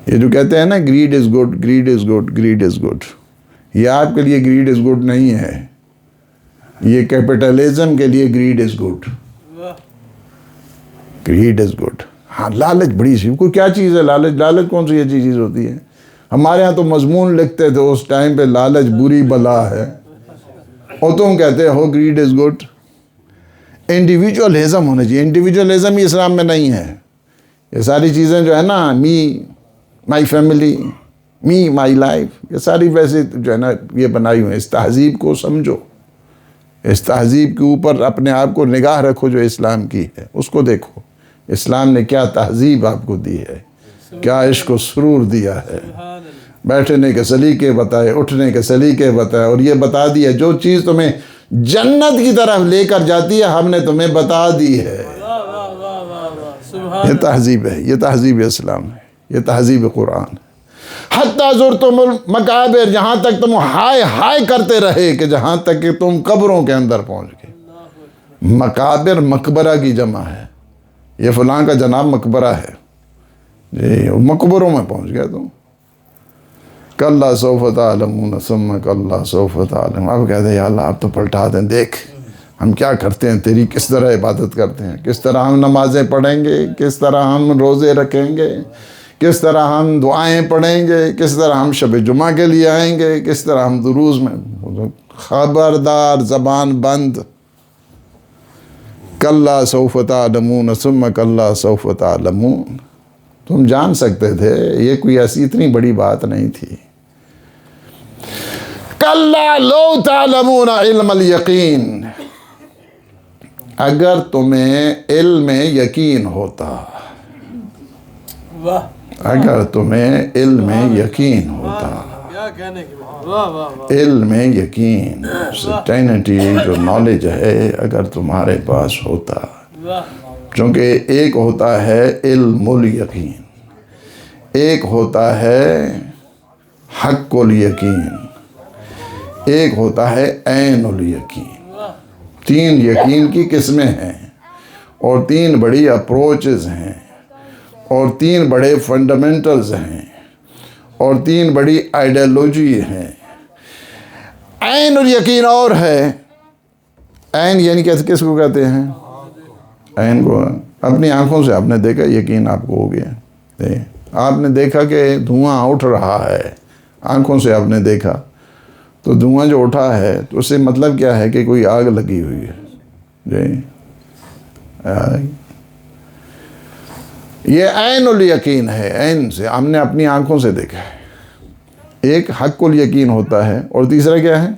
یہ جو کہتے ہیں نا greed is good, greed is good, greed is good, یہ آپ کے لیے گریڈ از گڈ نہیں ہے، یہ کیپٹلزم کے لیے greed is good, greed is good. ہاں لالچ بڑی سی، کوئی کیا چیز ہے لالچ؟ لالچ کون سی اچھی چیز ہوتی ہے؟ ہمارے ہاں تو مضمون لکھتے تھے اس ٹائم پہ لالچ بری بلا ہے، اور تم کہتے ہو گریڈ از گڈ۔ انڈیویجولزم ہونا چاہیے، انڈیویجولزم ہی اسلام میں نہیں ہے۔ یہ ساری چیزیں جو ہے نا می، my family, me, my life, یہ ساری ویسے جو ہے نا یہ بنائی ہوئی ہیں۔ اس تہذیب کو سمجھو، اس تہذیب کے اوپر اپنے آپ کو نگاہ رکھو جو اسلام کی ہے، اس کو دیکھو اسلام نے کیا تہذیب آپ کو دی ہے، کیا عشق و سرور دیا ہے، بیٹھنے کے سلیقے بتائے، اٹھنے کے سلیقے بتائے، اور یہ بتا دیا جو چیز تمہیں جنت کی طرف لے کر جاتی ہے ہم نے تمہیں بتا دی ہے۔ یہ تہذیب ہے، یہ تہذیب اسلام ہے، یہ تہذیب قرآن ہے۔ حتی زرتم المقابر، جہاں تک تم ہائے ہائے کرتے رہے کہ جہاں تک کہ تم قبروں کے اندر پہنچ گئے۔ مقابر مقبرہ کی جمع ہے، یہ فلاں کا جناب مقبرہ ہے جی، مقبروں میں پہنچ گئے تم۔ کلا سوف تعلمون ثم کلا سوف تعلمون۔ اب کہتے ہیں یا اللہ آپ تو پلٹا دیں، دیکھ ہم کیا کرتے ہیں، تیری کس طرح عبادت کرتے ہیں، کس طرح ہم نمازیں پڑھیں گے، کس طرح ہم روزے رکھیں گے، کس طرح ہم دعائیں پڑھیں گے، کس طرح ہم شب جمعہ کے لیے آئیں گے، کس طرح ہم دروز میں۔ خبردار زبان بند، کلا سوف تعلمون ثم کلا سوف تعلمون۔ تم جان سکتے تھے، یہ کوئی ایسی اتنی بڑی بات نہیں تھی۔ کلا لو تعلمون علم الیقین، اگر تمہیں علم یقین ہوتا، اگر تمہیں علم یقین ہوتا، کیا کہنے کی بات، واہ واہ واہ، علم یقین، سرٹینٹی جو نالج ہے اگر تمہارے پاس ہوتا، چونکہ ایک ہوتا ہے علم الیقین، ایک ہوتا ہے حق الیقین، ایک ہوتا ہے عین الیقین۔ تین یقین کی قسمیں ہیں، اور تین بڑی اپروچز ہیں، اور تین بڑے فنڈامنٹلز ہیں، اور تین بڑی آئیڈیالوجی ہیں۔ عین الیقین اور ہے، عین یعنی کس کو کہتے ہیں؟ عین کو اپنی آنکھوں سے آپ نے دیکھا، یقین آپ کو ہو گیا۔ آپ نے دیکھا کہ دھواں اٹھ رہا ہے، آنکھوں سے آپ نے دیکھا، تو دھواں جو اٹھا ہے تو اس سے مطلب کیا ہے کہ کوئی آگ لگی ہوئی ہے جی۔ یہ عین الیقین ہے، عین سے ہم نے اپنی آنکھوں سے دیکھا ہے۔ ایک حق الیقین ہوتا ہے، اور تیسرا کیا ہے؟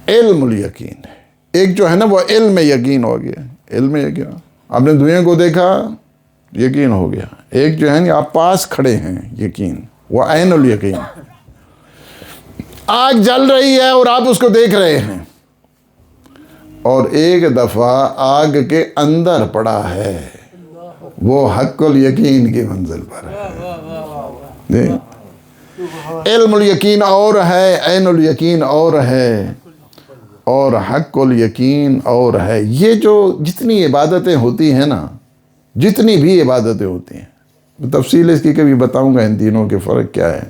علم الیقین۔ ایک جو ہے نا وہ علم یقین ہو گیا، علم یقین، آپ نے دنیا کو دیکھا یقین ہو گیا. ایک جو ہے نا آپ پاس کھڑے ہیں یقین، وہ عین الیقین. آگ جل رہی ہے اور آپ اس کو دیکھ رہے ہیں، اور ایک دفعہ آگ کے اندر پڑا ہے، وہ حق الیقین کی منزل پر ہے. علم الیقین اور ہے، عین الیقین اور ہے، اور حق الیقین اور ہے. یہ جو جتنی عبادتیں ہوتی ہیں نا، جتنی بھی عبادتیں ہوتی ہیں، تفصیل اس کی کبھی بتاؤں گا ان تینوں کے فرق کیا ہے،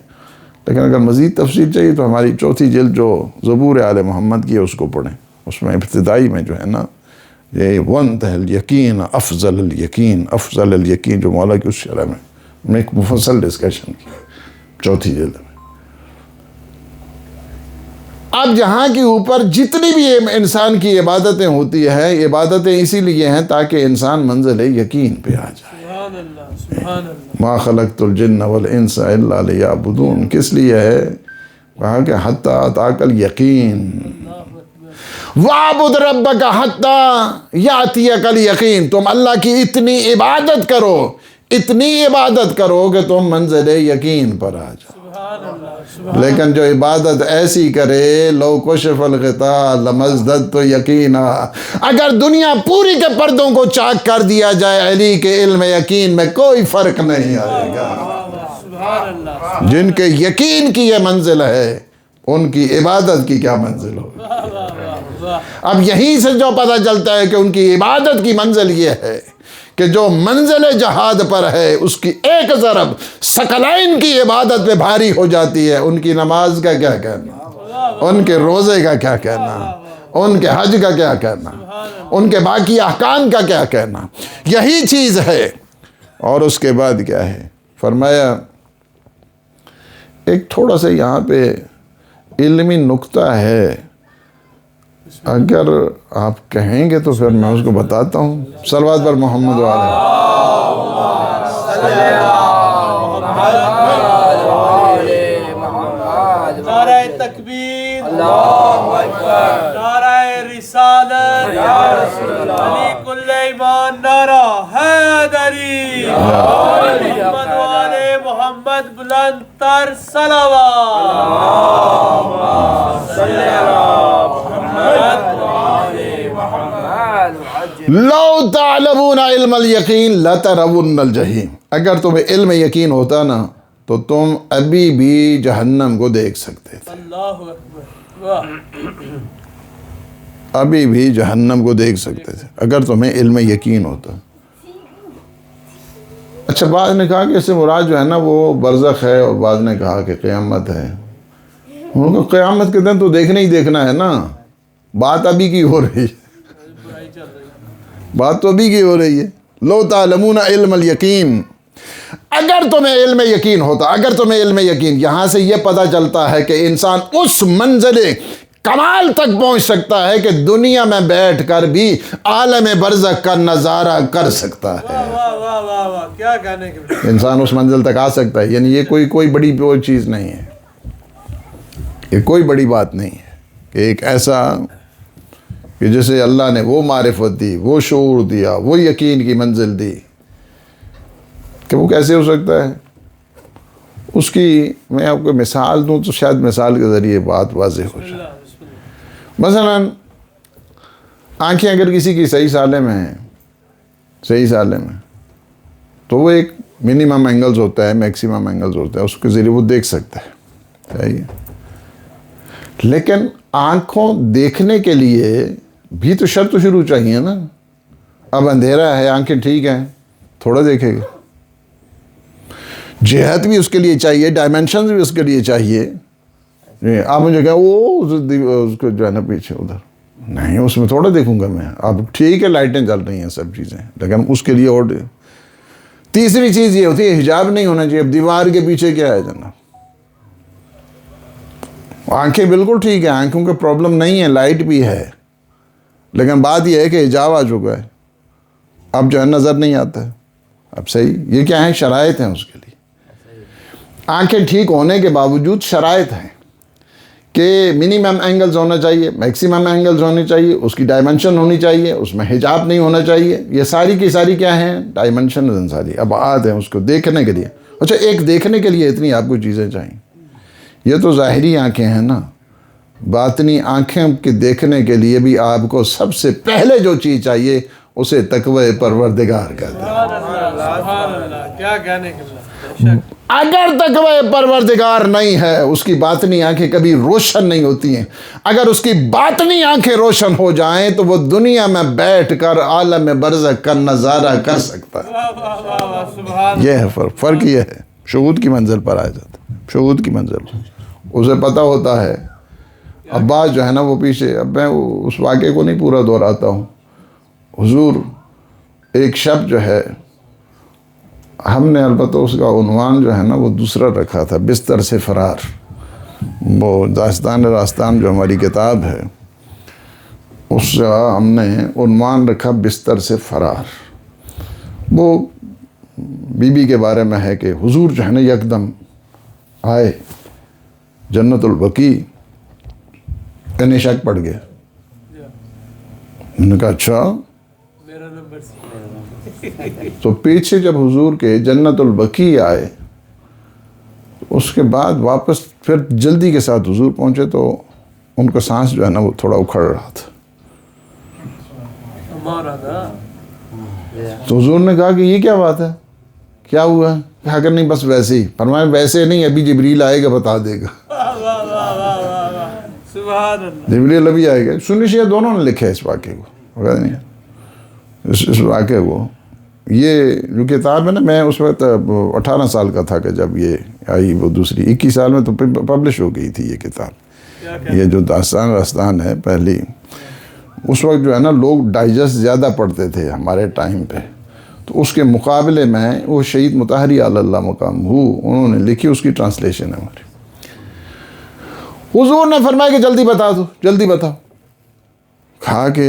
لیکن اگر مزید تفصیل چاہیے تو ہماری چوتھی جلد جو زبور آل محمد کی ہے اس کو پڑھیں. اس میں ابتدائی میں جو ہے نا یہ وَانْتَهَ الْيَقِينَ افضل الیقین، افضل الیقین جو مولا کی اس شرح میں ایک مفصل ڈسکشن کی چوتھی جلد میں. اب جہاں کے اوپر جتنی بھی انسان کی عبادتیں ہوتی ہیں، عبادتیں اسی لیے ہیں تاکہ انسان منزل یقین پہ آ جائے. سبحان اللہ سبحان اللہ. ما خلقت الجن والانس الا لیعبدون. کس لیے ہے؟ کہا کہ حتی اتاک الیقین، وَاعْبُدْ رَبَّكَ حَتَّى يَأْتِيَكَ الْيَقِينُ. تم اللہ کی اتنی عبادت کرو، اتنی عبادت کرو کہ تم منزل یقین پر آ جاؤ. سبحان اللہ سبحان. لیکن جو عبادت ایسی کرے، لو کشف الغطاء لمزددت یقینا، اگر دنیا پوری کے پردوں کو چاک کر دیا جائے، علی کے علم یقین میں کوئی فرق نہیں آئے گا. سبحان اللہ. جن کے یقین کی یہ منزل ہے، ان کی عبادت کی کیا منزل ہو. اب یہیں سے جو پتہ چلتا ہے کہ ان کی عبادت کی منزل یہ ہے کہ جو منزل جہاد پر ہے اس کی ایک ضرب ثقلین کی عبادت پہ بھاری ہو جاتی ہے. ان کی نماز کا کیا کہنا، ان کے روزے کا کیا کہنا، ان کے حج کا کیا کہنا، ان کے باقی احکام کا کیا کہنا. یہی چیز ہے. اور اس کے بعد کیا ہے فرمایا، ایک تھوڑا سا یہاں پہ علمی نکتہ ہے، اگر آپ کہیں گے تو پھر میں اس کو بتاتا ہوں. صلوات پر محمد وعلیہ. نعرہ تکبیر، اللہ اکبر، نعرہ رسالت، یا رسول اللہ، علی کل ایمان، نعرہ حیدری، محمد والے محمد، بلند تر صلوات. لو تعلمون علم الیقین لترون الجحیم. اگر تمہیں علم یقین ہوتا نا تو تم ابھی بھی جہنم کو دیکھ سکتے تھے، اللہ اکبر. واہ. ابھی بھی جہنم کو دیکھ سکتے تھے اگر تمہیں علم یقین ہوتا. اچھا، بعض نے کہا کہ اس سے مراد جو ہے نا وہ برزخ ہے، اور بعض نے کہا کہ قیامت ہے. ان کو قیامت کے دن تو دیکھنا ہی دیکھنا ہے نا. بات ابھی کی ہو رہی ہے، بات تو ابھی کی ہو رہی ہے. لو تعلمون علم الیقین، اگر تمہیں علم یقین ہوتا، اگر تمہیں علم یقین. یہاں سے یہ پتہ چلتا ہے کہ انسان اس منزل کمال تک پہنچ سکتا ہے کہ دنیا میں بیٹھ کر بھی عالم برزخ کا نظارہ کر سکتا ہے. واہ واہ واہ واہ، کیا کہنے کے. انسان اس منزل تک آ سکتا ہے. یعنی یہ کوئی بڑی چیز نہیں ہے، یہ کوئی بڑی بات نہیں ہے کہ ایک ایسا کہ جسے اللہ نے وہ معرفت دی، وہ شعور دیا، وہ یقین کی منزل دی، کہ وہ کیسے ہو سکتا ہے. اس کی میں آپ کو مثال دوں تو شاید مثال کے ذریعے بات واضح ہو جائے. مثلا آنکھیں اگر کسی کی صحیح سالم ہیں، صحیح سالم ہے، تو وہ ایک منیمم اینگلز ہوتا ہے، میکسیمم اینگلز ہوتا ہے، اس کے ذریعے وہ دیکھ سکتا ہے. صحیح ہے. لیکن آنکھوں دیکھنے کے لیے بھی تو شرط شروع چاہیے نا. اب اندھیرا ہے، آنکھیں ٹھیک ہیں، تھوڑا دیکھے گا. جہت بھی اس کے لیے چاہیے، ڈائمنشنز بھی اس کے لیے چاہیے. آپ مجھے کہیں وہ اس کو جو ہے نا پیچھے ادھر نہیں، اس میں تھوڑا دیکھوں گا میں. اب ٹھیک ہے لائٹیں جل رہی ہیں، سب چیزیں، لیکن اس کے لیے اور تیسری چیز یہ ہوتی ہے حجاب نہیں ہونا چاہیے. اب دیوار کے پیچھے کیا ہے جناب؟ آنکھیں بالکل ٹھیک ہے، آنکھوں کا پرابلم نہیں ہے، لائٹ بھی ہے، لیکن بات یہ ہے کہ حجاب آ چکا ہے، اب جو ہے نظر نہیں آتا ہے. اب صحیح، یہ کیا ہے؟ شرائط ہیں اس کے لیے. آنکھیں ٹھیک ہونے کے باوجود شرائط ہیں کہ منیمم اینگلز ہونا چاہیے، میکسیمم اینگلز ہونے چاہیے، اس کی ڈائمنشن ہونی چاہیے، اس میں حجاب نہیں ہونا چاہیے. یہ ساری کی ساری کیا ہیں؟ ڈائمنشن ساری ابعاد ہیں اس کو دیکھنے کے لیے. اچھا ایک دیکھنے کے لیے اتنی آپ کو چیزیں چاہیے. یہ تو ظاہری آنکھیں ہیں نا، باطنی آنکھیں کے دیکھنے کے لیے بھی آپ کو سب سے پہلے جو چیز چاہیے اسے تقوی پروردگار کہتے ہیں. سبحان اللہ، کیا کہنے کے لیے. اگر تقوی پروردگار نہیں ہے اس کی باطنی آنکھیں کبھی روشن نہیں ہوتی ہیں. اگر اس کی باطنی آنکھیں روشن ہو جائیں تو وہ دنیا میں بیٹھ کر عالم برزخ کا نظارہ کر سکتا ہے. واہ واہ واہ واہ، سبحان یہ ہے فرق یہ ہے. شہود کی منزل پر آ جاتا ہے. شہود کی منزل اسے پتہ ہوتا ہے. عباس جو ہے نا وہ پیچھے، اب میں اس واقعے کو نہیں پورا دہراتا ہوں. حضور ایک شب جو ہے، ہم نے البتہ اس کا عنوان جو ہے نا وہ دوسرا رکھا تھا، بستر سے فرار. وہ داستان راستان جو ہماری کتاب ہے اس کا ہم نے عنوان رکھا بستر سے فرار. وہ بی بی کے بارے میں ہے کہ حضور جو ہے نا یکدم آئے جنت البقیع. انہیں شک پڑ گیا. انہوں نے کہا اچھا. میرا نمبر تو پیچھے جب حضور کے جنت البقیع آئے اس کے بعد واپس پھر جلدی کے ساتھ حضور پہنچے تو ان کا سانس جو ہے نا وہ تھوڑا اکھڑ رہا تھا. ہمارا نا. تو حضور نے کہا کہ یہ کیا بات ہے، کیا ہوا ہے؟ کہا کہ نہیں بس ویسے ہی. فرمایا ویسے نہیں، ابھی جبریل آئے گا بتا دے گا. واہ واہ واہ واہ واہ واہ، سبحان اللہ. جبریل ابھی آئے گا. سنی شیعہ دونوں نے لکھا ہے اس واقعے کو، نہیں اس واقعے کو. یہ جو کتاب ہے نا، میں اس وقت 18 سال کا تھا کہ جب یہ آئی، وہ دوسری 21 سال میں تو پبلش ہو گئی تھی یہ کتاب. یہ جو داستان راستان ہے پہلی، اس وقت جو ہے نا لوگ ڈائجسٹ زیادہ پڑھتے تھے ہمارے ٹائم پہ. تو اس کے مقابلے میں وہ شہید مطہری علی اللہ مقام انہوں نے لکھی، اس کی ٹرانسلیشن ہے ہماری. حضور نے فرمایا کہ جلدی بتا دو، جلدی بتاؤ. کہا کہ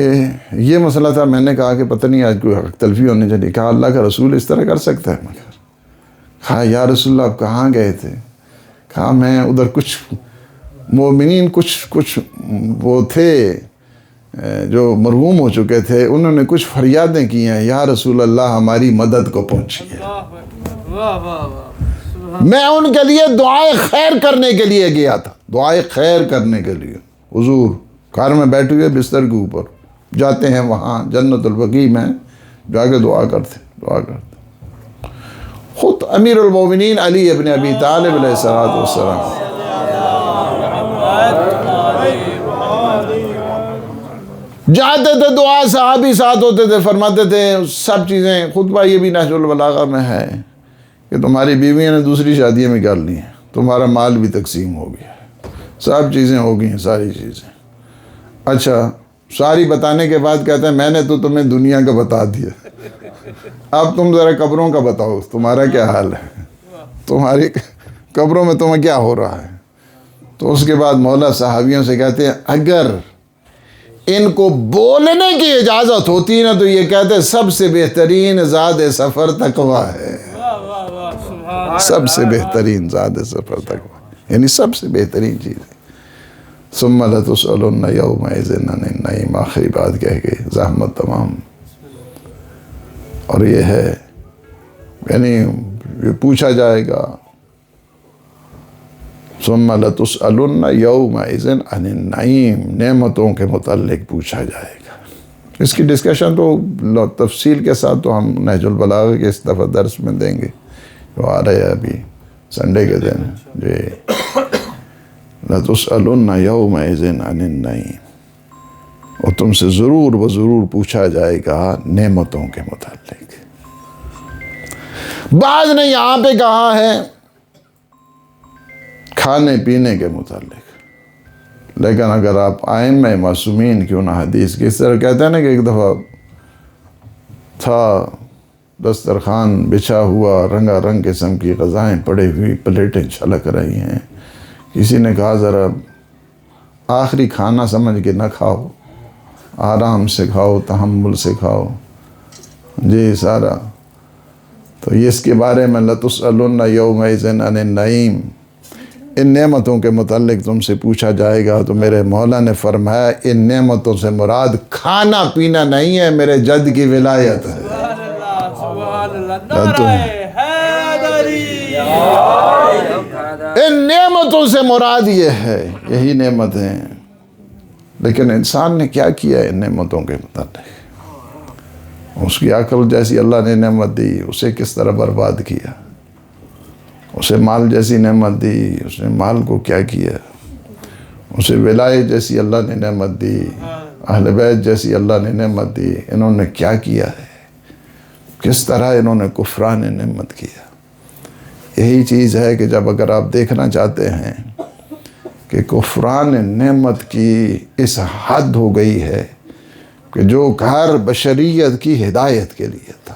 یہ مسئلہ تھا. میں نے کہا کہ پتہ نہیں آج کوئی حق تلفی ہونے چلی. کہا اللہ کا رسول اس طرح کر سکتا ہے؟ مگر کہا یا رسول اللہ آپ کہاں گئے تھے؟ کہا میں ادھر کچھ مومنین کچھ وہ تھے جو مرحوم ہو چکے تھے، انہوں نے کچھ فریادیں کی ہیں، یا رسول اللہ ہماری مدد کو پہنچی ہے. واہ واہ واہ، میں ان کے لیے دعائے خیر کرنے کے لیے گیا تھا، دعائے خیر کرنے کے لیے. حضور کار میں بیٹھے ہوئے بستر کے اوپر جاتے ہیں وہاں جنت البقیع میں جا کے دعا کرتے. خود امیر المومنین علی ابن ابی طالب علیہ السلام جاتے تھے دعا، صحابی ساتھ ہوتے تھے، فرماتے تھے سب چیزیں. خطبہ یہ بھی نہج البلاغہ میں ہے کہ تمہاری بیویوں نے دوسری شادیاں بھی کر لی ہیں، تمہارا مال بھی تقسیم ہو گیا، سب چیزیں ہو گئی ہیں، ساری چیزیں. اچھا ساری بتانے کے بعد کہتے ہیں میں نے تو تمہیں دنیا کا بتا دیا، اب تم ذرا قبروں کا بتاؤ، تمہارا کیا حال ہے، تمہاری قبروں میں تمہیں کیا ہو رہا ہے. تو اس کے بعد مولا صحابیوں سے کہتے ہیں اگر ان کو بولنے کی اجازت ہوتی نا تو یہ کہتے سب سے بہترین زاد سفر تقویٰ ہے. سب سے بہترین زاد سفر تقویٰ، یعنی سب سے بہترین چیز ہے. ثم لتسألن یومئذ عن النعیم، آخری بات کہہ کے زحمت تمام. اور یہ ہے یعنی یہ پوچھا جائے گا، ثم لتسألن یومئذ عن النعیم، نعمتوں کے متعلق پوچھا جائے گا. اس کی ڈسکشن تو تفصیل کے ساتھ تو ہم نہج البلاغہ کے اس دفعہ درس میں دیں گے جو آ رہے ہیں ابھی سنڈے کے دن. جی لَتُسْأَلُنَّ يَوْمَئِذٍ عَنِ النَّعِيمِ، اور تم سے ضرور و ضرور پوچھا جائے گا نعمتوں کے متعلق. بعض نے یہاں پہ کہا ہے کھانے پینے کے متعلق، لیکن اگر آپ ائمہ معصومین کیوں نہ حدیث کی، اس طرح کہتے ہیں نا کہ ایک دفعہ تھا دسترخوان بچھا ہوا، رنگا رنگ قسم کی غذائیں پڑی ہوئی، پلیٹیں چھلک رہی ہیں. کسی نے کہا ذرا آخری کھانا سمجھ کے نہ کھاؤ، آرام سے کھاؤ، تحمل سے کھاؤ. جی سارا تو یہ اس کے بارے میں لَتُسْأَلُنَّ يَوْمَئِذٍ عَنِ النَّعِيمِ، ان نعمتوں کے متعلق تم سے پوچھا جائے گا تو میرے مولا نے فرمایا ان نعمتوں سے مراد کھانا پینا نہیں ہے، میرے جد کی ولایت ہے۔ سبحان اللہ نعرہ حیدری، ان نعمتوں سے مراد یہ ہے، یہی نعمتیں ہیں۔ لیکن انسان نے کیا کیا ان نعمتوں کے متعلق؟ اس کی عقل جیسی اللہ نے نعمت دی، اسے کس طرح برباد کیا؟ اسے مال جیسی نعمت دی، اس نے مال کو کیا کیا؟ اسے ولایت جیسی اللہ نے نعمت دی، اہل بیت جیسی اللہ نے نعمت دی، انہوں نے کیا کیا ہے؟ کس طرح انہوں نے کفران نعمت کیا؟ یہی چیز ہے کہ جب اگر آپ دیکھنا چاہتے ہیں کہ کفران نعمت کی اس حد ہو گئی ہے کہ جو گھر بشریت کی ہدایت کے لیے تھا،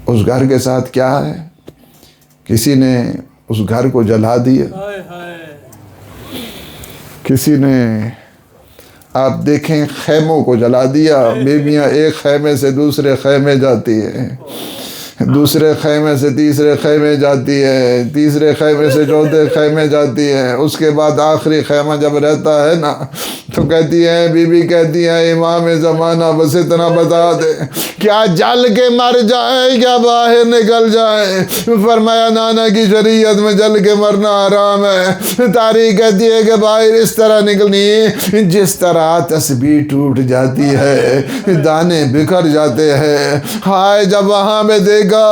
اس گھر کے ساتھ کیا ہے؟ کسی نے اس گھر کو جلا دیا، کسی نے آپ دیکھیں خیموں کو جلا دیا۔ بیویاں ایک خیمے سے دوسرے خیمے جاتی ہیں، دوسرے خیمے سے تیسرے خیمے جاتی ہے، تیسرے خیمے سے چوتھے خیمے جاتی ہے، اس کے بعد آخری خیمہ جب رہتا ہے نا تو کہتی ہے، بی بی کہتی ہے، امام زمانہ بس اتنا بتا دے کیا جل کے مر جائے یا باہر نکل جائے؟ فرمایا نانا کی شریعت میں جل کے مرنا حرام ہے۔ تاریخ کہتی ہے کہ باہر اس طرح نکلنی جس طرح تسبیح ٹوٹ جاتی ہے، دانے بکھر جاتے ہیں۔ ہائے جب وہاں میں دیکھا،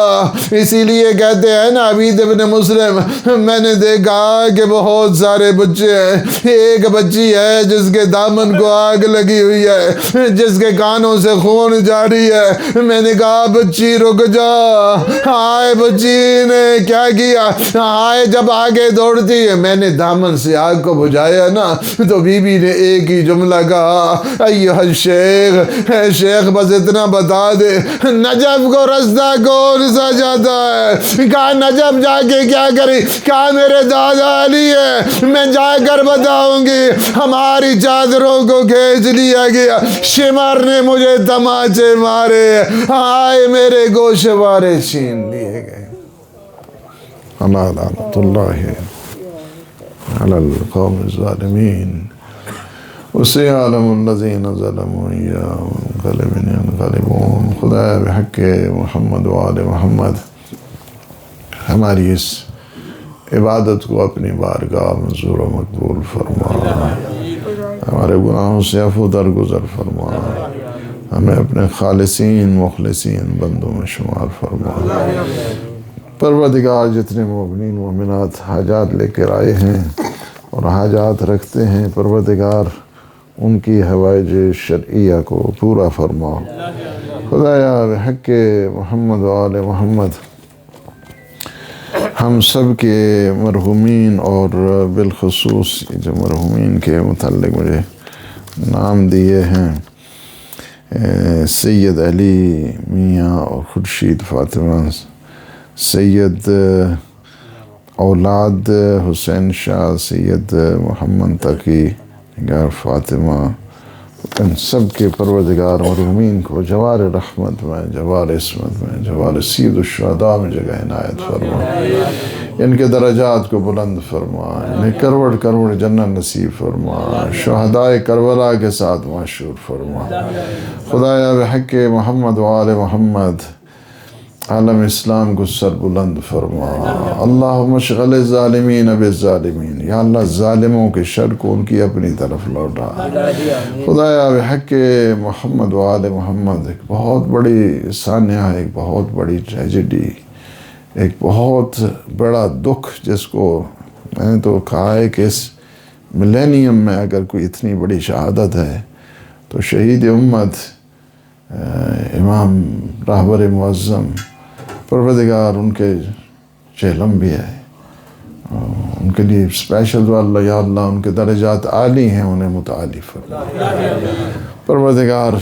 اسی لیے کہتے ہیں نا عبید ابن مسلم، میں نے دیکھا کہ بہت سارے بچے ہیں، ایک بچی ہے جس کے دامن کو آگ لگی ہوئی ہے، جس کے کانوں سے خون جاری ہے۔ میں نے کہا بچی رک جا۔ ہائے بچی نے کیا کیا؟ ہائے جب آگے دوڑتی ہے، میں نے دامن سے آگ کو بجھایا نا تو بی بی نے ایک ہی جملہ کہا، ایھا الشیخ، اے شیخ بس اتنا بتا دے نجف کو رستہ کون سا جاتا ہے؟ کہا نجف جا کے کیا کری؟ کہا میرے دادا علی ہے، میں جا کر بتاؤں گی۔ ہماری چادروں کو کھینچ لیا گیا، شمر نے مجھے تماچے مارے، ہائے میرے گوشوارے چھین لیے گئے۔ لعنت اللہ علی القوم الظالمین۔ اسے عالم الذین ظلموا ينقلبون۔ خدا بحق محمد و آل محمد ہماری اس عبادت کو اپنی بارگاہ منظور و مقبول فرما، ہمارے گناہوں سے عفو درگزر فرما، ہمیں اپنے خالصین مخلصین بندوں میں شمار فرما۔ پروردگار جتنے مومنین مومنات حاجات لے کر آئے ہیں اور حاجات رکھتے ہیں، پروردگار ان کی حوائج شرعیہ کو پورا فرما۔ خدایا بحق محمد و آل محمد ہم سب کے مرحومین اور بالخصوص جو مرحومین کے متعلق مجھے نام دیے ہیں، سید علی میاں اور خورشید فاطمہ، سید اولاد حسین شاہ، سید محمد تقی نگار فاطمہ، ان سب کے پروردگار مرحومین کو جوار رحمت میں، جوار عصمت میں، جوار سید الشہداء میں جگہ عنایت فرما، ان کے درجات کو بلند فرما، انہیں کروڑ کروڑ جنت نصیب فرما، شہداء کربلا کے ساتھ معشور فرما۔ خدایا بحق محمد و آل محمد عالم اسلام کو سر بلند فرما۔ اللہم اشغل الظالمین بالظالمین، یا اللہ ظالموں کے شر کو ان کی اپنی طرف لوٹا۔ خدایا بحق محمد و آل محمد ایک بہت بڑی سانحہ، ایک بہت بڑی ٹریجڈی، ایک بہت بڑا دکھ جس کو میں نے تو کہا ہے کہ اس ملینیم میں اگر کوئی اتنی بڑی شہادت ہے تو شہید امت امام راہبر معظم، پروردگار ان کے چہلم بھی ہے، ان کے لیے اسپیشل دعا، یا اللہ ان کے درجات عالی ہیں، انہیں متعالی فرما۔ پروردگار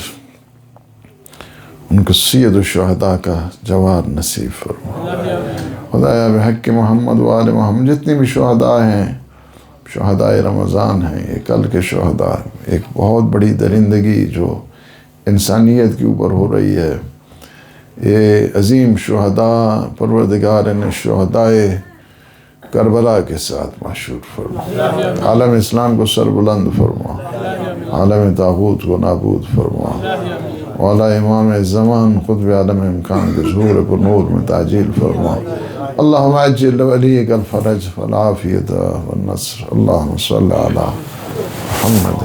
ان کو سید الشہداء کا جوار نصیب فرما۔ خدایا بحق محمد و آل محمد جتنی بھی شہداء ہیں، شہداء رمضان ہیں، یہ کل کے شہداء، ایک بہت بڑی درندگی جو انسانیت کے اوپر ہو رہی ہے، یہ عظیم شہداء، پروردگار ان شہداء کربلا کے ساتھ مشہور فرما، عالم اسلام کو سربلند فرما، عالم طاغوت کو نابود فرما، والا امام زمان قطب عالم امکان کے ظہور پر نور میں تعجیل فرما۔ اللہم عجل ولیک الفرج والعافیت والنصر، اللہم صلی علی محمد